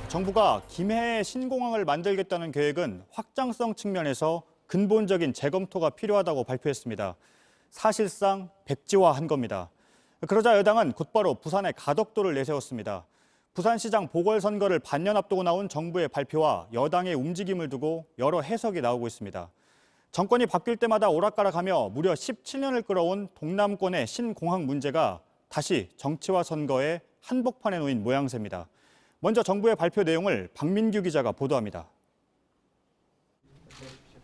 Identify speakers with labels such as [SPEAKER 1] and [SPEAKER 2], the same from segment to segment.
[SPEAKER 1] 정부가 김해에 신공항을 만들겠다는 계획은 확장성 측면에서 근본적인 재검토가 필요하다고 발표했습니다. 사실상 백지화한 겁니다. 그러자 여당은 곧바로 부산에 가덕도를 내세웠습니다. 부산시장 보궐선거를 반년 앞두고 나온 정부의 발표와 여당의 움직임을 두고 여러 해석이 나오고 있습니다. 정권이 바뀔 때마다 오락가락하며 무려 17년을 끌어온 동남권의 신공항 문제가 다시 정치와 선거의 한복판에 놓인 모양새입니다. 먼저 정부의 발표 내용을 박민규 기자가 보도합니다.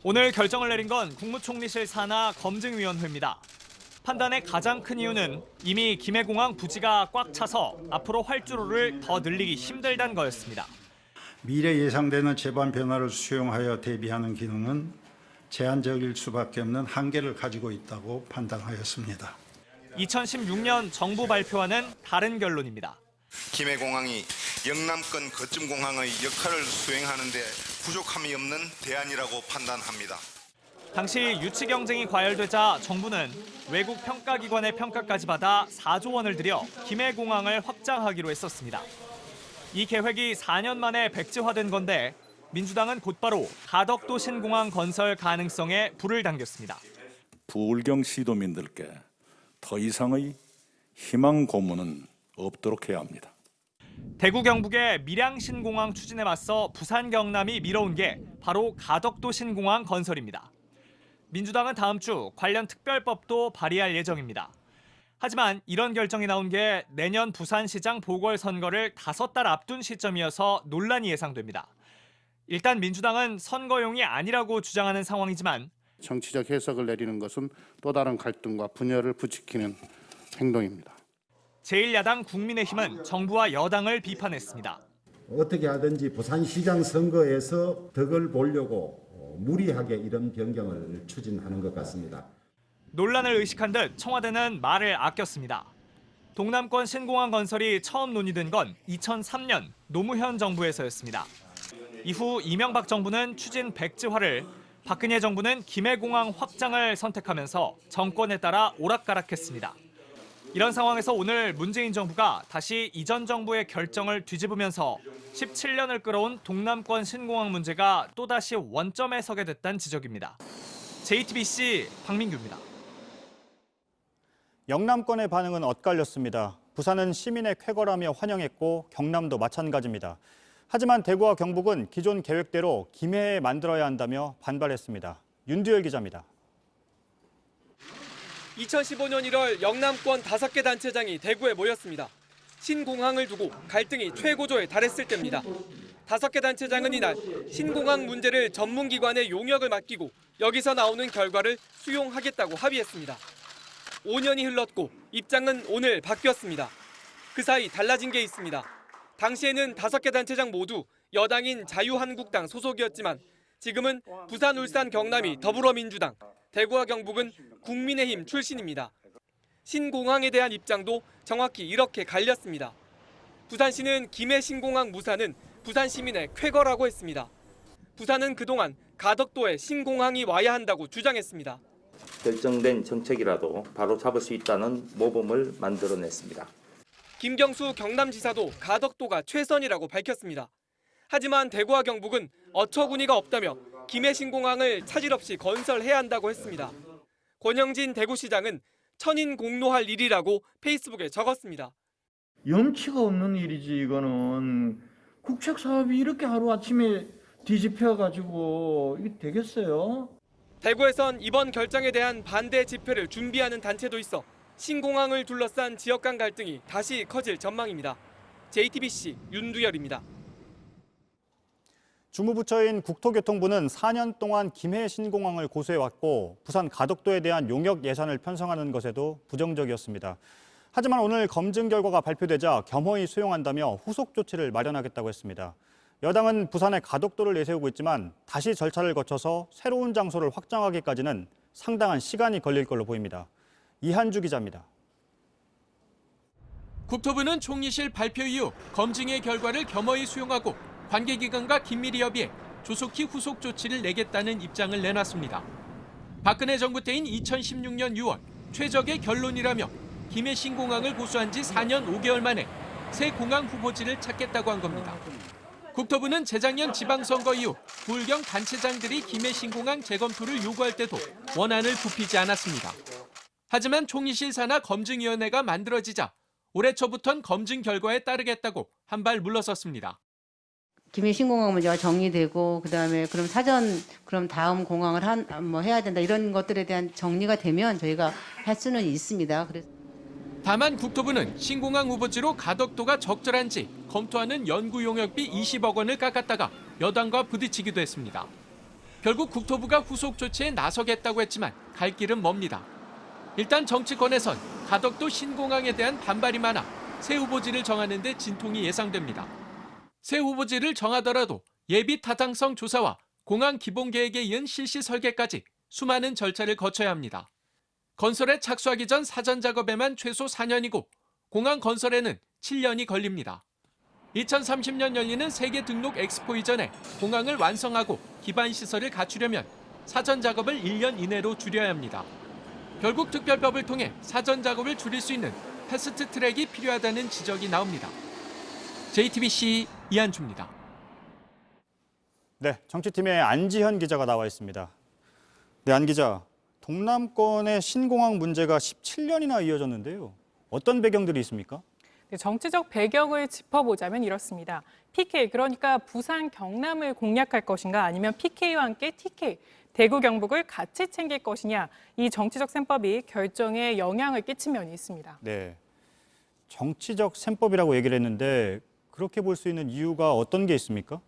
[SPEAKER 2] 오늘 결정을 내린 건 국무총리실 산하 검증위원회입니다. 판단의 가장 큰 이유는 이미 김해공항 부지가 꽉 차서 앞으로 활주로를 더 늘리기 힘들다는 거였습니다.
[SPEAKER 3] 미래 예상되는 제반 변화를 수용하여 대비하는 기능은 제한적일 수밖에 없는 한계를 가지고 있다고 판단하였습니다.
[SPEAKER 2] 2016년 정부 발표와는 다른 결론입니다.
[SPEAKER 4] 김해공항이 영남권 거점공항의 역할을 수행하는 데 부족함이 없는 대안이라고 판단합니다.
[SPEAKER 2] 당시 유치 경쟁이 과열되자 정부는 외국 평가기관의 평가까지 받아 4조 원을 들여 김해공항을 확장하기로 했었습니다. 이 계획이 4년 만에 백지화된 건데 민주당은 곧바로 가덕도 신공항 건설 가능성에 불을 당겼습니다.
[SPEAKER 5] 부울경 시도민들께 더 이상의 희망 고문은 없도록 해야 합니다.
[SPEAKER 2] 대구 경북의 밀양 신공항 추진에 맞서 부산 경남이 밀어온 게 바로 가덕도 신공항 건설입니다. 민주당은 다음 주 관련 특별법도 발의할 예정입니다. 하지만 이런 결정이 나온 게 내년 부산시장 보궐선거를 5달 앞둔 시점이어서 논란이 예상됩니다. 일단 민주당은 선거용이 아니라고 주장하는 상황이지만
[SPEAKER 6] 정치적 해석을 내리는 것은 또 다른 갈등과 분열을 부추기는 행동입니다.
[SPEAKER 2] 제1야당 국민의힘은 정부와 여당을 비판했습니다.
[SPEAKER 7] 어떻게 하든지 부산시장 선거에서 덕을 보려고 무리하게 이런 변경을 추진하는 것 같습니다.
[SPEAKER 2] 논란을 의식한 듯 청와대는 말을 아꼈습니다. 동남권 신공항 건설이 처음 논의된 건 2003년 노무현 정부에서였습니다. 이후 이명박 정부는 추진 백지화를, 박근혜 정부는 김해공항 확장을 선택하면서 정권에 따라 오락가락했습니다. 이런 상황에서 오늘 문재인 정부가 다시 이전 정부의 결정을 뒤집으면서 17년을 끌어온 동남권 신공항 문제가 또다시 원점에 서게 됐다는 지적입니다. JTBC 박민규입니다.
[SPEAKER 1] 영남권의 반응은 엇갈렸습니다. 부산은 시민의 쾌거라며 환영했고 경남도 마찬가지입니다. 하지만 대구와 경북은 기존 계획대로 김해에 만들어야 한다며 반발했습니다. 윤두열 기자입니다.
[SPEAKER 8] 2015년 1월 영남권 5개 단체장이 대구에 모였습니다. 신공항을 두고 갈등이 최고조에 달했을 때입니다. 5개 단체장은 이날 신공항 문제를 전문기관에 용역을 맡기고 여기서 나오는 결과를 수용하겠다고 합의했습니다. 5년이 흘렀고 입장은 오늘 바뀌었습니다. 그 사이 달라진 게 있습니다. 당시에는 5개 단체장 모두 여당인 자유한국당 소속이었지만 지금은 부산, 울산, 경남이 더불어민주당, 대구와 경북은 국민의힘 출신입니다. 신공항에 대한 입장도 정확히 이렇게 갈렸습니다. 부산시는 김해 신공항 무산은 부산 시민의 쾌거라고 했습니다. 부산은 그동안 가덕도에 신공항이 와야 한다고 주장했습니다.
[SPEAKER 9] 결정된 정책이라도 바로 잡을 수 있다는 모범을 만들어냈습니다.
[SPEAKER 8] 김경수 경남지사도 가덕도가 최선이라고 밝혔습니다. 하지만 대구와 경북은 어처구니가 없다며 김해 신공항을 차질 없이 건설해야 한다고 했습니다. 권영진 대구시장은 천인 공노할 일이라고 페이스북에 적었습니다.
[SPEAKER 10] 염치가 없는 일이지 이거는. 국책 사업이 이렇게 하루아침에 뒤집혀가지고 이게 되겠어요?
[SPEAKER 8] 대구에선 이번 결정에 대한 반대 집회를 준비하는 단체도 있어 신공항을 둘러싼 지역 간 갈등이 다시 커질 전망입니다. JTBC 윤두열입니다.
[SPEAKER 1] 주무부처인 국토교통부는 4년 동안 김해 신공항을 고수해왔고 부산 가덕도에 대한 용역 예산을 편성하는 것에도 부정적이었습니다. 하지만 오늘 검증 결과가 발표되자 겸허히 수용한다며 후속 조치를 마련하겠다고 했습니다. 여당은 부산에 가덕도를 내세우고 있지만 다시 절차를 거쳐서 새로운 장소를 확장하기까지는 상당한 시간이 걸릴 걸로 보입니다. 이한주 기자입니다.
[SPEAKER 11] 국토부는 총리실 발표 이후 검증의 결과를 겸허히 수용하고 관계기관과 긴밀히 협의해 조속히 후속 조치를 내겠다는 입장을 내놨습니다. 박근혜 정부 때인 2016년 6월 최적의 결론이라며 김해 신공항을 고수한 지 4년 5개월 만에 새 공항 후보지를 찾겠다고 한 겁니다. 국토부는 재작년 지방선거 이후 부울경 단체장들이 김해 신공항 재검토를 요구할 때도 원안을 굽히지 않았습니다. 하지만 총리실 산하 검증위원회가 만들어지자 올해 초부터는 검증 결과에 따르겠다고 한 발 물러섰습니다.
[SPEAKER 12] 김해 신공항 문제가 정리되고 그다음에 그럼 다음 공항을 해야 된다 이런 것들에 대한 정리가 되면 저희가 할 수는 있습니다. 그래서
[SPEAKER 11] 다만 국토부는 신공항 후보지로 가덕도가 적절한지 검토하는 연구 용역비 20억 원을 깎았다가 여당과 부딪히기도 했습니다. 결국 국토부가 후속 조치에 나서겠다고 했지만 갈 길은 멉니다. 일단 정치권에선 가덕도 신공항에 대한 반발이 많아 새 후보지를 정하는 데 진통이 예상됩니다. 새 후보지를 정하더라도 예비 타당성 조사와 공항 기본 계획에 이은 실시 설계까지 수많은 절차를 거쳐야 합니다. 건설에 착수하기 전 사전 작업에만 최소 4년이고 공항 건설에는 7년이 걸립니다. 2030년 열리는 세계 등록 엑스포 이전에 공항을 완성하고 기반 시설을 갖추려면 사전 작업을 1년 이내로 줄여야 합니다. 결국 특별법을 통해 사전 작업을 줄일 수 있는 패스트 트랙이 필요하다는 지적이 나옵니다. JTBC 이한주입니다.
[SPEAKER 1] 네, 정치팀의 안지현 기자가 나와 있습니다. 네, 안 기자. 동남권의 신공항 문제가 17년이나 이어졌는데요. 어떤 배경들이 있습니까?
[SPEAKER 13] 네, 정치적 배경을 짚어보자면 이렇습니다. PK, 그러니까 부산 경남을 공략할 것인가 아니면 PK와 함께 TK, 대구 경북을 같이 챙길 것이냐, 이 정치적 셈법이 결정에 영향을 끼친 면이 있습니다.
[SPEAKER 1] 네, 정치적 셈법이라고 얘기를 했는데 그렇게 볼 수 있는 이유가 어떤 게 있습니까?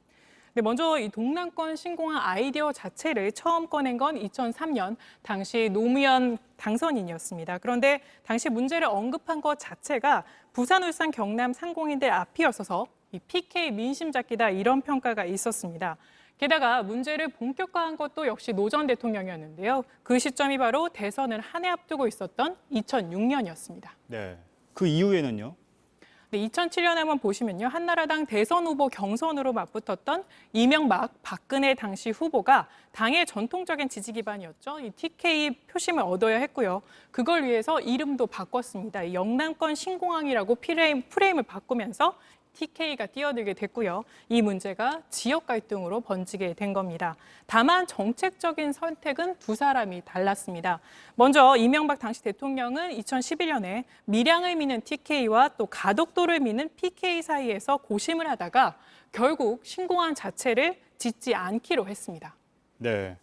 [SPEAKER 13] 네, 먼저 이 동남권 신공항 아이디어 자체를 처음 꺼낸 건 2003년 당시 노무현 당선인이었습니다. 그런데 당시 문제를 언급한 것 자체가 부산, 울산, 경남 상공인들 앞이어서 이 PK 민심 잡기다 이런 평가가 있었습니다. 게다가 문제를 본격화한 것도 역시 노 전 대통령이었는데요. 그 시점이 바로 대선을 한 해 앞두고 있었던 2006년이었습니다.
[SPEAKER 1] 네, 그 이후에는요?
[SPEAKER 13] 네, 2007년에 한번 보시면요. 한나라당 대선 후보 경선으로 맞붙었던 이명박, 박근혜 당시 후보가 당의 전통적인 지지 기반이었죠. 이 TK 표심을 얻어야 했고요. 그걸 위해서 이름도 바꿨습니다. 이 영남권 신공항이라고 프레임을 바꾸면서 TK가 뛰어들게 됐고요. 이 문제가 지역 갈등으로 번지게 된 겁니다. 다만 정책적인 선택은 두 사람이 달랐습니다. 먼저 이명박 당시 대통령은 2011년에 밀양을 미는 TK와 또 가덕도를 미는 PK 사이에서 고심을 하다가 결국 신공항 자체를 짓지 않기로 했습니다.
[SPEAKER 1] 네,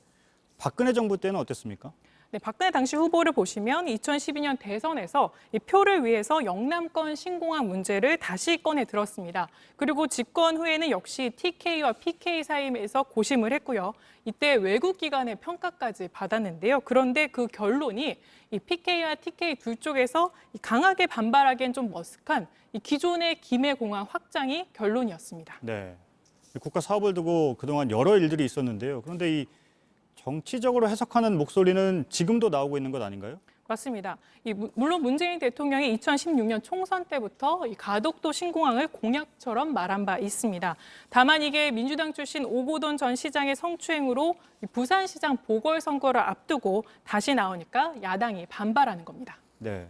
[SPEAKER 1] 박근혜 정부 때는 어땠습니까?
[SPEAKER 13] 네, 박근혜 당시 후보를 보시면 2012년 대선에서 이 표를 위해서 영남권 신공항 문제를 다시 꺼내 들었습니다. 그리고 집권 후에는 역시 TK와 PK 사이에서 고심을 했고요. 이때 외국 기관의 평가까지 받았는데요. 그런데 그 결론이 이 PK와 TK 둘 쪽에서 강하게 반발하기엔 좀 머쓱한 이 기존의 김해공항 확장이 결론이었습니다.
[SPEAKER 1] 네, 국가 사업을 두고 그동안 여러 일들이 있었는데요. 그런데 이 정치적으로 해석하는 목소리는 지금도 나오고 있는 것 아닌가요?
[SPEAKER 13] 맞습니다. 물론 문재인 대통령이 2016년 총선 때부터 이 가덕도 신공항을 공약처럼 말한 바 있습니다. 다만 이게 민주당 출신 오고돈 전 시장의 성추행으로 부산시장 보궐선거를 앞두고 다시 나오니까 야당이 반발하는 겁니다.
[SPEAKER 1] 네.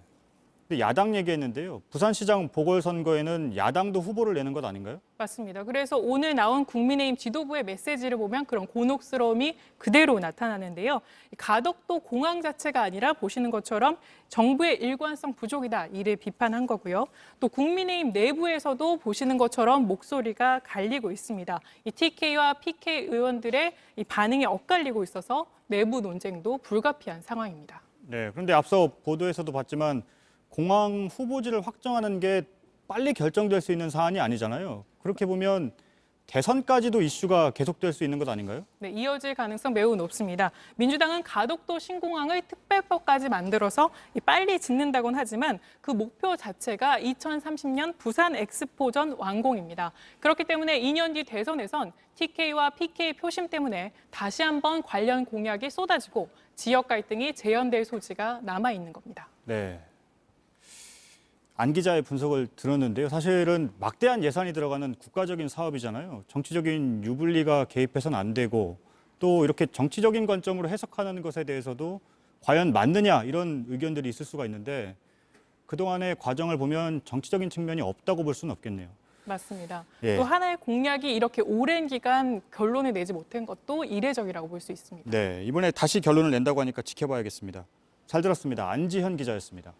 [SPEAKER 1] 근데 야당 얘기했는데요. 부산시장 보궐선거에는 야당도 후보를 내는 것 아닌가요?
[SPEAKER 13] 맞습니다. 그래서 오늘 나온 국민의힘 지도부의 메시지를 보면 그런 곤혹스러움이 그대로 나타나는데요. 가덕도 공항 자체가 아니라 보시는 것처럼 정부의 일관성 부족이다 이를 비판한 거고요. 또 국민의힘 내부에서도 보시는 것처럼 목소리가 갈리고 있습니다. 이 TK와 PK 의원들의 이 반응이 엇갈리고 있어서 내부 논쟁도 불가피한 상황입니다.
[SPEAKER 1] 네. 그런데 앞서 보도에서도 봤지만 공항 후보지를 확정하는 게 빨리 결정될 수 있는 사안이 아니잖아요. 그렇게 보면 대선까지도 이슈가 계속될 수 있는 것 아닌가요?
[SPEAKER 13] 네, 이어질 가능성 매우 높습니다. 민주당은 가덕도 신공항을 특별법까지 만들어서 빨리 짓는다곤 하지만 그 목표 자체가 2030년 부산 엑스포 전 완공입니다. 그렇기 때문에 2년 뒤 대선에선 TK와 PK 표심 때문에 다시 한번 관련 공약이 쏟아지고 지역 갈등이 재현될 소지가 남아있는 겁니다.
[SPEAKER 1] 네. 안 기자의 분석을 들었는데요. 사실은 막대한 예산이 들어가는 국가적인 사업이잖아요. 정치적인 유불리가 개입해서는 안 되고 또 이렇게 정치적인 관점으로 해석하는 것에 대해서도 과연 맞느냐 이런 의견들이 있을 수가 있는데 그동안의 과정을 보면 정치적인 측면이 없다고 볼 수는 없겠네요.
[SPEAKER 13] 맞습니다.
[SPEAKER 1] 예.
[SPEAKER 13] 또 하나의 공약이 이렇게 오랜 기간 결론을 내지 못한 것도 이례적이라고 볼 수 있습니다.
[SPEAKER 1] 네, 이번에 다시 결론을 낸다고 하니까 지켜봐야겠습니다. 잘 들었습니다. 안지현 기자였습니다.